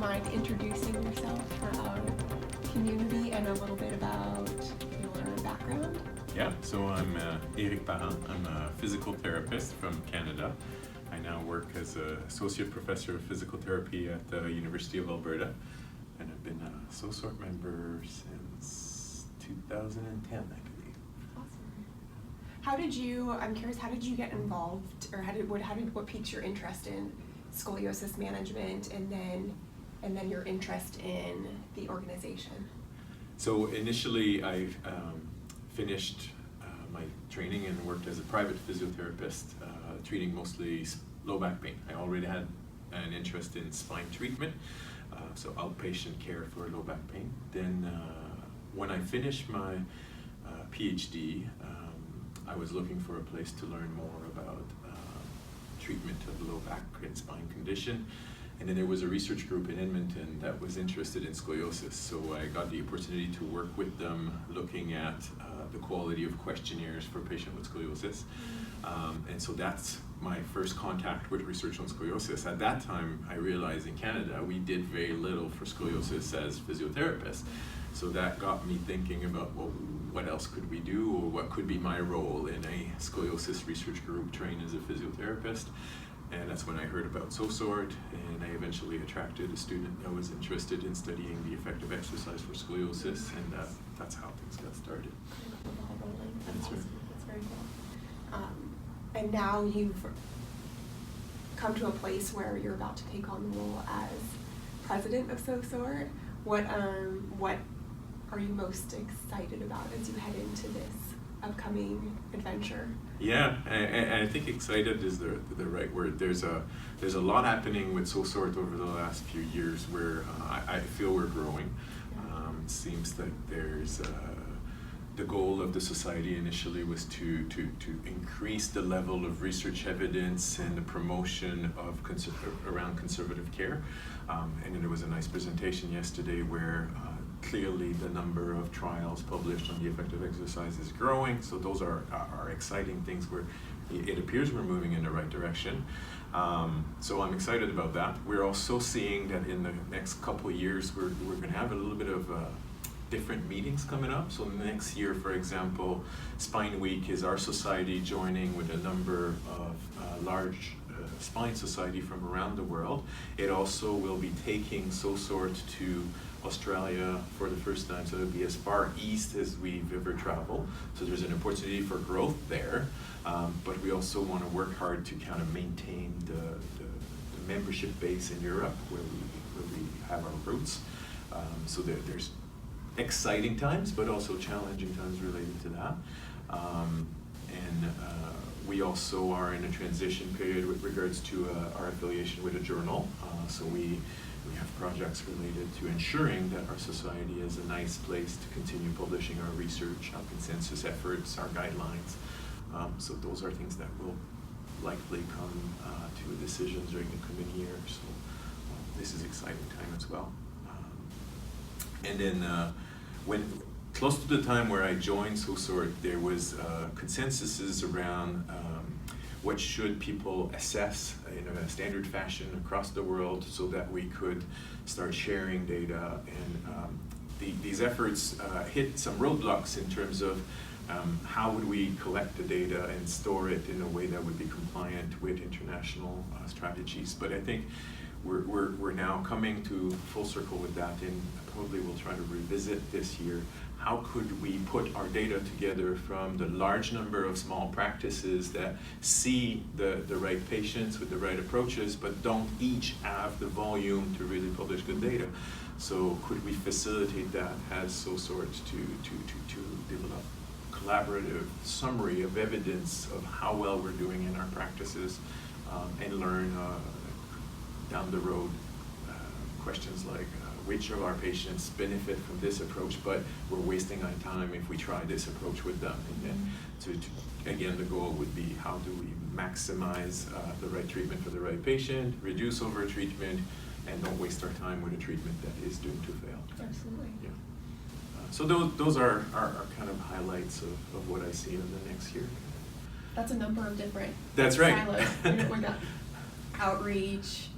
mind introducing yourself for our community and a little bit about your background? Yeah, so I'm Eric Parent. I'm a physical therapist from Canada. I now work as an associate professor of physical therapy at the University of Alberta, and I've been a SOSORT member since 2010, I believe. Awesome. I'm curious, how did you get involved, or what piqued your interest in scoliosis management, and then your interest in the organization? So initially I finished my training and worked as a private physiotherapist, treating mostly low back pain. I already had an interest in spine treatment, so outpatient care for low back pain. Then when I finished my PhD, I was looking for a place to learn more about treatment of low back and spine condition. And then there was a research group in Edmonton that was interested in scoliosis. So I got the opportunity to work with them looking at the quality of questionnaires for patients with scoliosis. And so that's my first contact with research on scoliosis. At that time, I realized in Canada, we did very little for scoliosis as physiotherapists. So that got me thinking about, well, what else could we do, or what could be my role in a scoliosis research group trained as a physiotherapist. And that's when I heard about SOSORT, and I eventually attracted a student that was interested in studying the effect of exercise for scoliosis, and that's how things got started. That's awesome. That's very cool. And now you've come to a place where you're about to take on the role as president of SOSORT. What are you most excited about as you head into this upcoming adventure? Yeah, and I think excited is the right word. There's a lot happening with SOSORT over the last few years where I feel we're growing. It seems like there's the goal of the society initially was to increase the level of research evidence and the promotion of around conservative care. And then there was a nice presentation yesterday where clearly the number of trials published on the effect of exercise is growing, so those are exciting things where it appears we're moving in the right direction. So I'm excited about that. We're also seeing that in the next couple of years we're going to have a little bit of different meetings coming up. So next year, for example, Spine Week is our society joining with a number of large spine society from around the world. It also will be taking SOSORT to Australia for the first time, so it'll be as far east as we've ever traveled. So there's an opportunity for growth there, but we also want to work hard to kind of maintain the membership base in Europe where we have our roots. So there's exciting times, but also challenging times related to that. We also are in a transition period with regards to our affiliation with a journal. So we have projects related to ensuring that our society is a nice place to continue publishing our research, our consensus efforts, our guidelines. So those are things that will likely come to a decision during the coming year. So this is an exciting time as well. And then when close to the time where I joined SOSORT, there was consensuses around what should people assess in a standard fashion across the world so that we could start sharing data. And these efforts hit some roadblocks in terms of how would we collect the data and store it in a way that would be compliant with international strategies. But I think we're now coming to full circle with that, and probably we'll try to revisit this year. How could we put our data together from the large number of small practices that see the right patients with the right approaches, but don't each have the volume to really publish good data? So could we facilitate that as SOSORT to develop collaborative summary of evidence of how well we're doing in our practices, and learn down the road questions like which of our patients benefit from this approach, but we're wasting our time if we try this approach with them. And then again, the goal would be how do we maximize the right treatment for the right patient, reduce over-treatment, and don't waste our time with a treatment that is doomed to fail. Absolutely. Yeah. So those are kind of highlights of what I see in the next year. That's a number of different That's right. silos. We got outreach,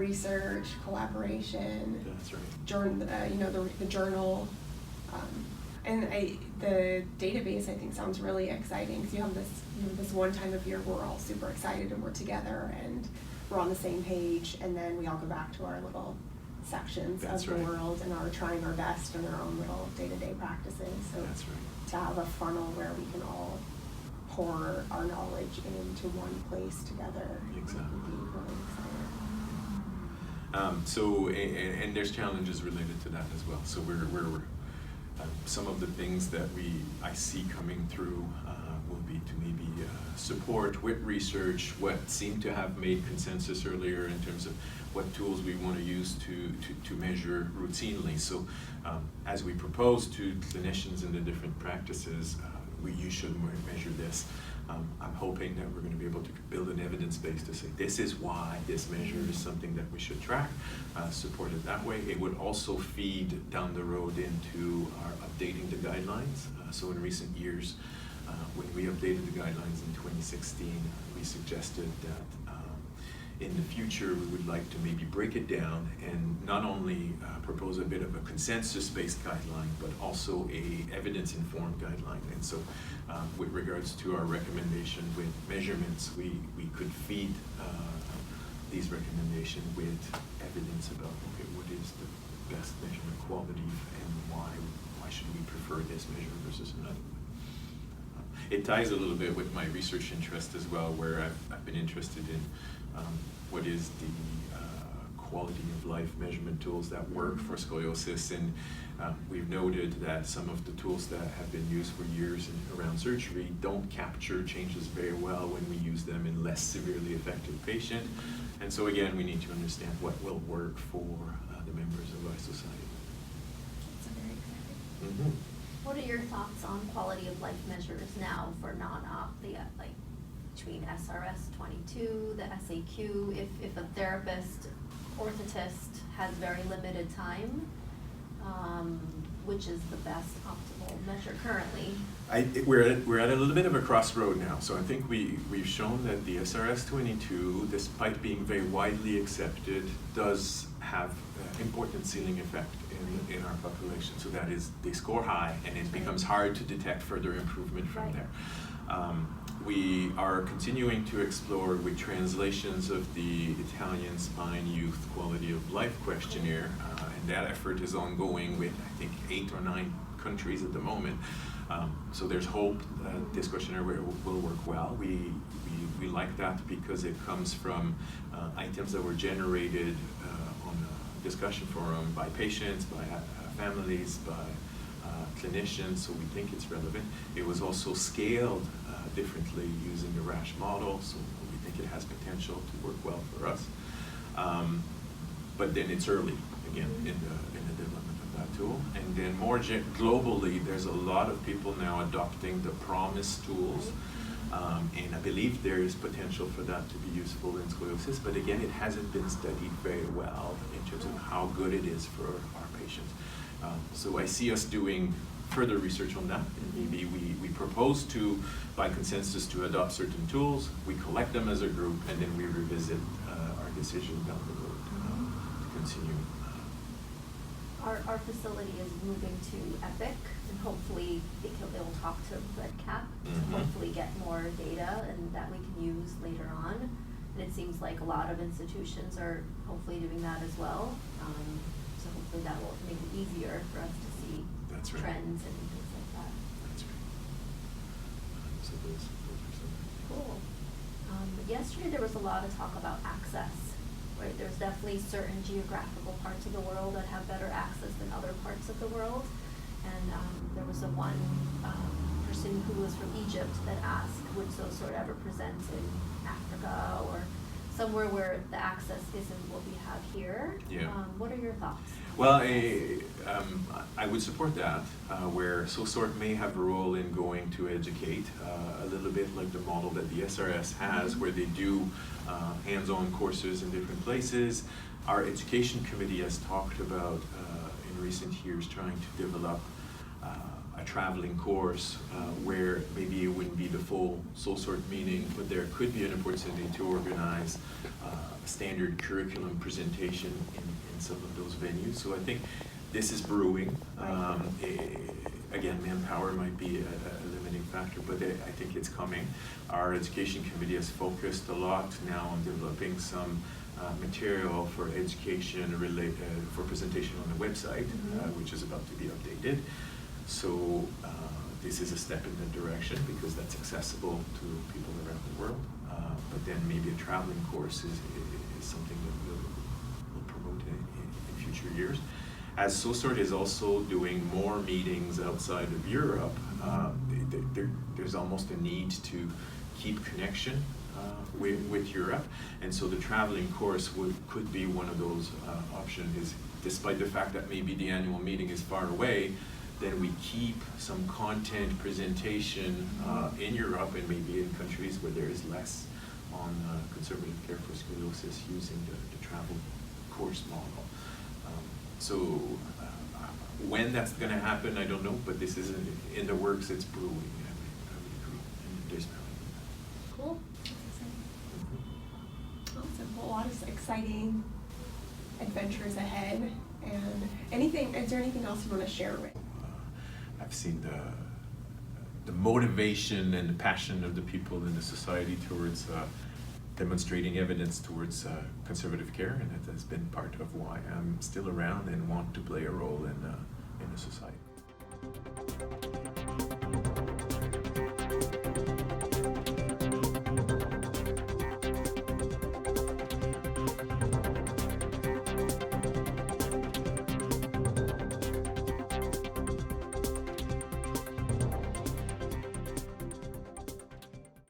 research, collaboration, That's right. the journal. And the database, I think, sounds really exciting, because you have this one time of year where we're all super excited and we're together and we're on the same page, and then we all go back to our little sections That's of the right. world and are trying our best in our own little day-to-day practices. So That's right. to have a funnel where we can all pour our knowledge into one place together Exactly. would be really exciting. And there's challenges related to that as well. So we're some of the things that I see coming through will be to maybe support with research what seemed to have made consensus earlier in terms of what tools we want to use to measure routinely. So as we propose to clinicians in the different practices, you should measure this. I'm hoping that we're going to be able to build an evidence base to say this is why this measure is something that we should track, support it that way. It would also feed down the road into our updating the guidelines. So in recent years, when we updated the guidelines in 2016, we suggested that in the future we would like to maybe break it down and not only propose a bit of a consensus-based guideline, but also a evidence-informed guideline. And so with regards to our recommendation with measurements, we could feed these recommendations with evidence about, okay, what is the best measurement quality and why should we prefer this measure versus another one. It ties a little bit with my research interest as well, where I've been interested in what is the quality of life measurement tools that work for scoliosis, and we've noted that some of the tools that have been used for years around surgery don't capture changes very well when we use them in less severely affected patient. And so again, we need to understand what will work for the members of our society. That's very exciting. Mm-hmm. What are your thoughts on quality of life measures now for non-op, like between SRS 22, the SAQ, if a therapist, orthotist has very limited time, which is the best optimal measure currently? We're at a little bit of a crossroad now. So I think we've shown that the SRS 22, despite being very widely accepted, does have important ceiling effect in our population. So that is, they score high, and it becomes hard to detect further improvement from there. We are continuing to explore with translations of the Italian Spine Youth Quality of Life Questionnaire, and that effort is ongoing with, I think, 8 or 9 countries at the moment. So there's hope that this questionnaire will work well. We like that because it comes from items that were generated on a discussion forum by patients, by families, by clinicians, so we think it's relevant. It was also scaled differently using the RASH model, so we think it has potential to work well for us. But then it's early, again, in the development of that tool. And then more globally, there's a lot of people now adopting the PROMIS tools, and I believe there is potential for that to be useful in scoliosis, but again, it hasn't been studied very well in terms of how good it is for our patients. So I see us doing further research on that, and maybe we propose to, by consensus, to adopt certain tools, we collect them as a group, and then we revisit our decision down the road to continue. Our facility is moving to Epic, and hopefully they will talk to RedCap to hopefully get more data and that we can use later on. And it seems like a lot of institutions are hopefully doing that as well. So hopefully that will make it easier for us to see trends and things like that. That's right. So those are some. Cool. Yesterday there was a lot of talk about access, right? There's definitely certain geographical parts of the world that have better access than other parts of the world. And there was one person who was from Egypt that asked, would SOSORT ever present in Africa or somewhere where the access isn't what we have here? Yeah. What are your thoughts? Well, I would support that, where SOSORT may have a role in going to educate, a little bit like the model that the SRS has, where they do hands-on courses in different places. Our education committee has talked about, in recent years, trying to develop a traveling course where maybe it wouldn't be the full SOSORT meeting, but there could be an opportunity to organize a standard curriculum presentation in some of those venues. So I think this is brewing. Again, manpower might be a limiting factor, but I think it's coming. Our education committee has focused a lot now on developing some material for education for presentation on the website, which is about to be updated. So this is a step in that direction because that's accessible to people around the world. But then maybe a traveling course is something that we'll promote in future years. As SOSORT is also doing more meetings outside of Europe, there's almost a need to keep connection with Europe, and so the traveling course could be one of those options. Is despite the fact that maybe the annual meeting is far away, then we keep some content presentation in Europe and maybe in countries where there is less on conservative care for scoliosis using the travel course model. So when that's going to happen, I don't know, but this is in the works. It's brewing. I would agree. And there's value. Cool. Awesome. Well, a lot of exciting adventures ahead. And is there anything else you want to share with? I've seen the motivation and the passion of the people in the society towards demonstrating evidence towards conservative care, and that has been part of why I'm still around and want to play a role in the society.